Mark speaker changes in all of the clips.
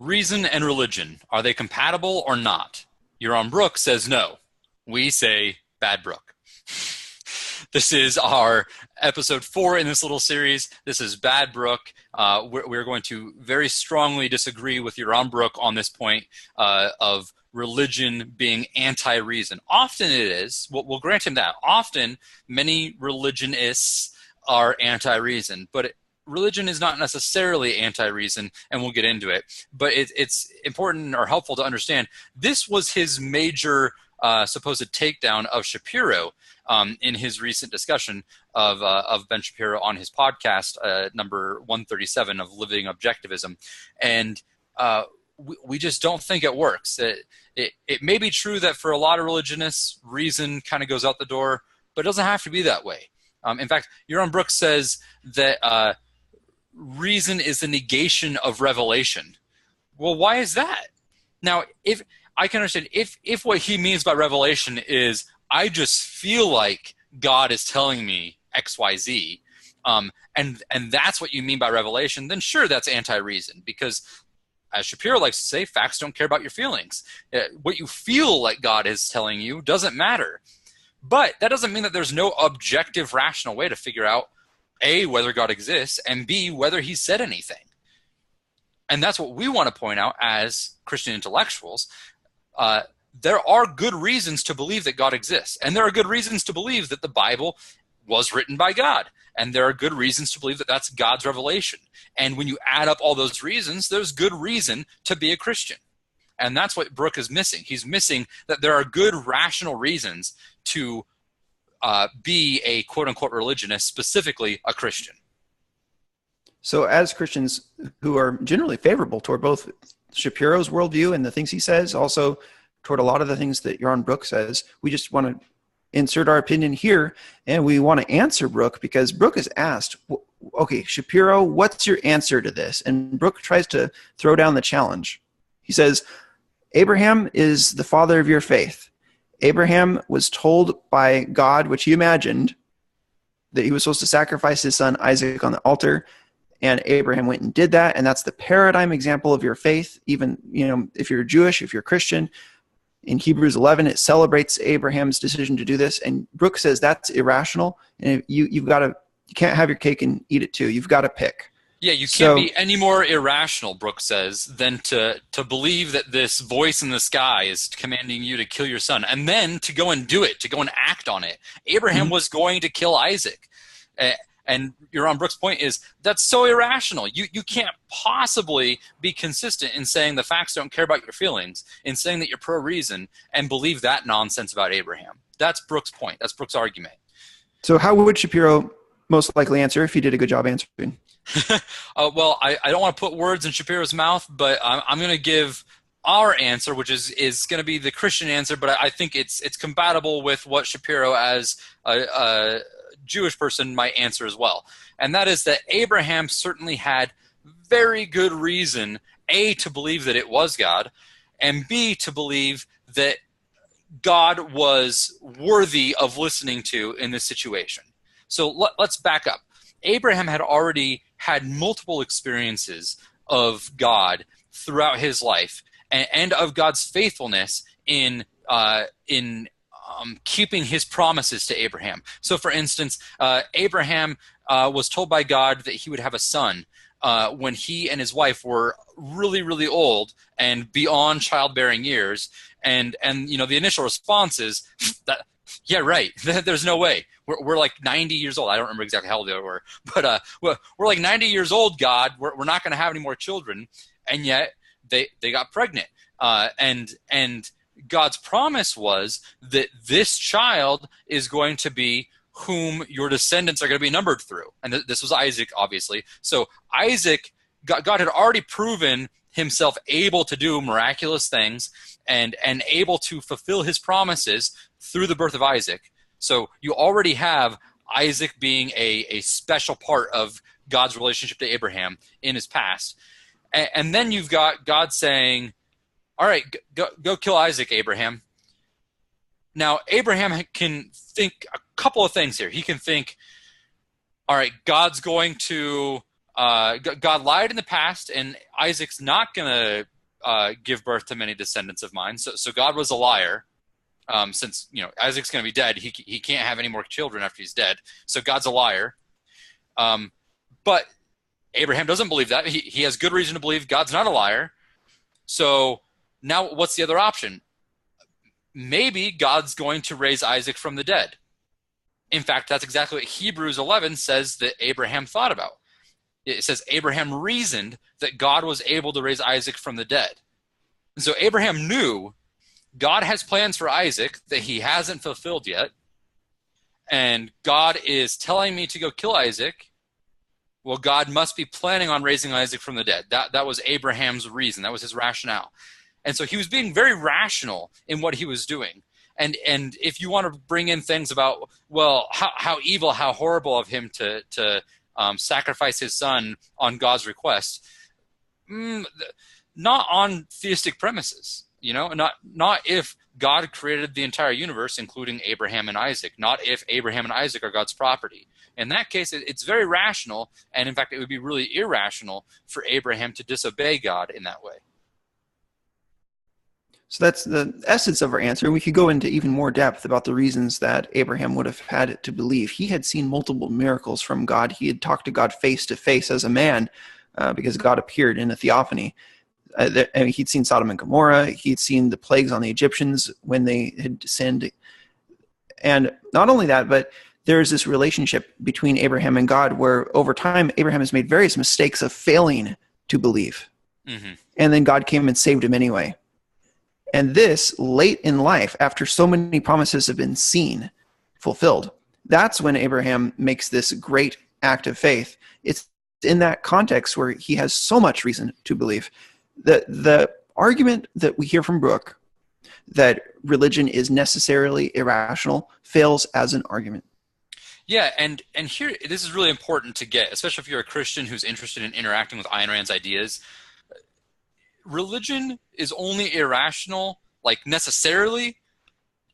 Speaker 1: Reason and religion, are they compatible or not? Yaron Brook says no. We say bad Brook. This is our episode 4 in this little series. This is bad Brook. We're going to very strongly disagree with Yaron Brook on this point of religion being anti-reason. Often it is. We'll grant him that. Often many religionists are anti-reason, but religion is not necessarily anti-reason, and we'll get into it. But it's important or helpful to understand this was his major supposed takedown of Shapiro in his recent discussion of Ben Shapiro on his podcast, number 137 of Living Objectivism. And we just don't think it works. It may be true that for a lot of religionists, reason kind of goes out the door, but it doesn't have to be that way. In fact, Yaron Brook says that reason is the negation of revelation. Well, why is that? Now, if I can understand, if what he means by revelation is I just feel like God is telling me X, Y, Z, and that's what you mean by revelation, then sure, that's anti-reason, because as Shapiro likes to say, facts don't care about your feelings. What you feel like God is telling you doesn't matter. But that doesn't mean that there's no objective, rational way to figure out A, whether God exists, and B, whether he said anything. And that's what we want to point out as Christian intellectuals. There are good reasons to believe that God exists. And there are good reasons to believe that the Bible was written by God. And there are good reasons to believe that that's God's revelation. And when you add up all those reasons, there's good reason to be a Christian. And that's what Brook is missing. He's missing that there are good rational reasons to be a quote-unquote religionist, specifically a Christian.
Speaker 2: So as Christians who are generally favorable toward both Shapiro's worldview and the things he says, also toward a lot of the things that Yaron Brook says, we just want to insert our opinion here, and we want to answer Brook because Brook is asked, okay, Shapiro, what's your answer to this? And Brook tries to throw down the challenge. He says, Abraham is the father of your faith. Abraham was told by God, which he imagined, that he was supposed to sacrifice his son Isaac on the altar, and Abraham went and did that, and that's the paradigm example of your faith. Even, if you're Jewish, if you're Christian, in Hebrews 11, it celebrates Abraham's decision to do this, and Brook says that's irrational, and you can't have your cake and eat it too. You've got to pick.
Speaker 1: Yeah, you can't be any more irrational, Brook says, than to believe that this voice in the sky is commanding you to kill your son, and then to go and do it, to go and act on it. Abraham was going to kill Isaac. And Yaron Brook's point is that's so irrational. You can't possibly be consistent in saying the facts don't care about your feelings, in saying that you're pro-reason, and believe that nonsense about Abraham. That's Brook's point. That's Brook's argument.
Speaker 2: So how would Shapiro most likely answer if he did a good job answering?
Speaker 1: Well, I don't want to put words in Shapiro's mouth, but I'm going to give our answer, which is going to be the Christian answer, but I think it's compatible with what Shapiro as a Jewish person might answer as well. And that is that Abraham certainly had very good reason, A, to believe that it was God, and B, to believe that God was worthy of listening to in this situation. So let's back up. Abraham had already had multiple experiences of God throughout his life and of God's faithfulness in keeping his promises to Abraham. So, for instance, Abraham was told by God that he would have a son when he and his wife were really, really old and beyond childbearing years. And the initial response is that, yeah, right. There's no way. We're like 90 years old. I don't remember exactly how old they were, but we're like 90 years old, God. We're not going to have any more children, and yet they got pregnant. And God's promise was that this child is going to be whom your descendants are going to be numbered through. And this was Isaac, obviously. So Isaac, God had already proven himself able to do miraculous things and able to fulfill his promises through the birth of Isaac. So you already have Isaac being a special part of God's relationship to Abraham in his past. And then you've got God saying, all right, go kill Isaac, Abraham. Now, Abraham can think a couple of things here. He can think, all right, God's going to God lied in the past, and Isaac's not going to give birth to many descendants of mine. So God was a liar. Since Isaac's going to be dead, he can't have any more children after he's dead. So God's a liar. But Abraham doesn't believe that. He has good reason to believe God's not a liar. So now what's the other option? Maybe God's going to raise Isaac from the dead. In fact, that's exactly what Hebrews 11 says that Abraham thought about. It says Abraham reasoned that God was able to raise Isaac from the dead. And so Abraham knew God has plans for Isaac that he hasn't fulfilled yet. And God is telling me to go kill Isaac. Well, God must be planning on raising Isaac from the dead. That was Abraham's reason. That was his rationale. And so he was being very rational in what he was doing. And if you want to bring in things about, well, how evil, how horrible of him to sacrifice his son on God's request, not on theistic premises, not if God created the entire universe, including Abraham and Isaac, not if Abraham and Isaac are God's property. In that case, it's very rational, and in fact, it would be really irrational for Abraham to disobey God in that way.
Speaker 2: So that's the essence of our answer. And we could go into even more depth about the reasons that Abraham would have had to believe. He had seen multiple miracles from God. He had talked to God face to face as a man because God appeared in a theophany. He'd seen Sodom and Gomorrah. He'd seen the plagues on the Egyptians when they had sinned. And not only that, but there's this relationship between Abraham and God where over time Abraham has made various mistakes of failing to believe. Mm-hmm. And then God came and saved him anyway. And this, late in life, after so many promises have been seen, fulfilled, that's when Abraham makes this great act of faith. It's in that context where he has so much reason to believe. The argument that we hear from Brook, that religion is necessarily irrational, fails as an argument.
Speaker 1: Yeah, and here, this is really important to get, especially if you're a Christian who's interested in interacting with Ayn Rand's ideas. Religion is only irrational, necessarily,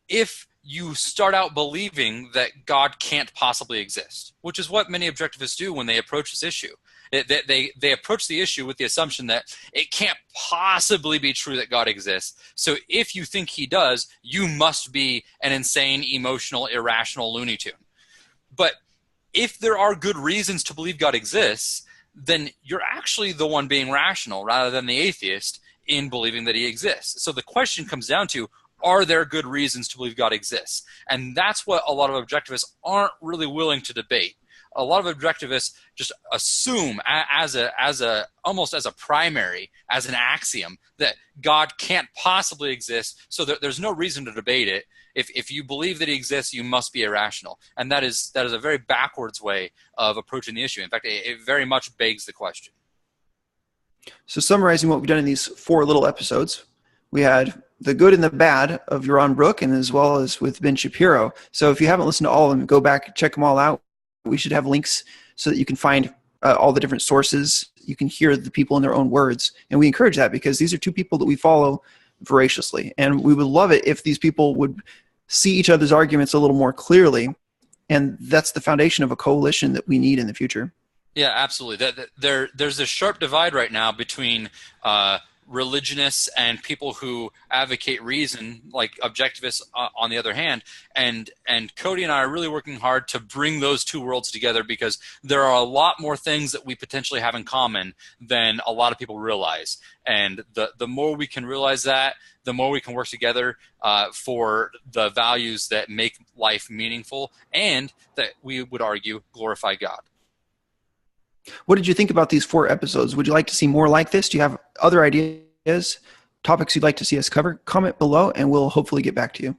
Speaker 1: if you start out believing that God can't possibly exist, which is what many objectivists do when they approach this issue. They approach the issue with the assumption that it can't possibly be true that God exists. So if you think he does, you must be an insane, emotional, irrational Looney Tune. But if there are good reasons to believe God exists, then you're actually the one being rational rather than the atheist in believing that he exists. So the question comes down to, are there good reasons to believe God exists? And that's what a lot of objectivists aren't really willing to debate. A lot of objectivists just assume almost as a primary, as an axiom, that God can't possibly exist, so there's no reason to debate it. If you believe that he exists, you must be irrational. And that is a very backwards way of approaching the issue. In fact, it very much begs the question.
Speaker 2: So summarizing what we've done in these 4 little episodes, we had the good and the bad of Yaron Brook, and as well as with Ben Shapiro. So if you haven't listened to all of them, go back and check them all out. We should have links so that you can find all the different sources. You can hear the people in their own words. And we encourage that because these are 2 people that we follow voraciously. And we would love it if these people would see each other's arguments a little more clearly. And that's the foundation of a coalition that we need in the future.
Speaker 1: Yeah, absolutely. There's a sharp divide right now between religionists and people who advocate reason, like objectivists on the other hand. And Cody and I are really working hard to bring those 2 worlds together because there are a lot more things that we potentially have in common than a lot of people realize. And the more we can realize that, the more we can work together for the values that make life meaningful and that we would argue glorify God.
Speaker 2: What did you think about these 4 episodes? Would you like to see more like this? Do you have other ideas, topics you'd like to see us cover? Comment below, and we'll hopefully get back to you.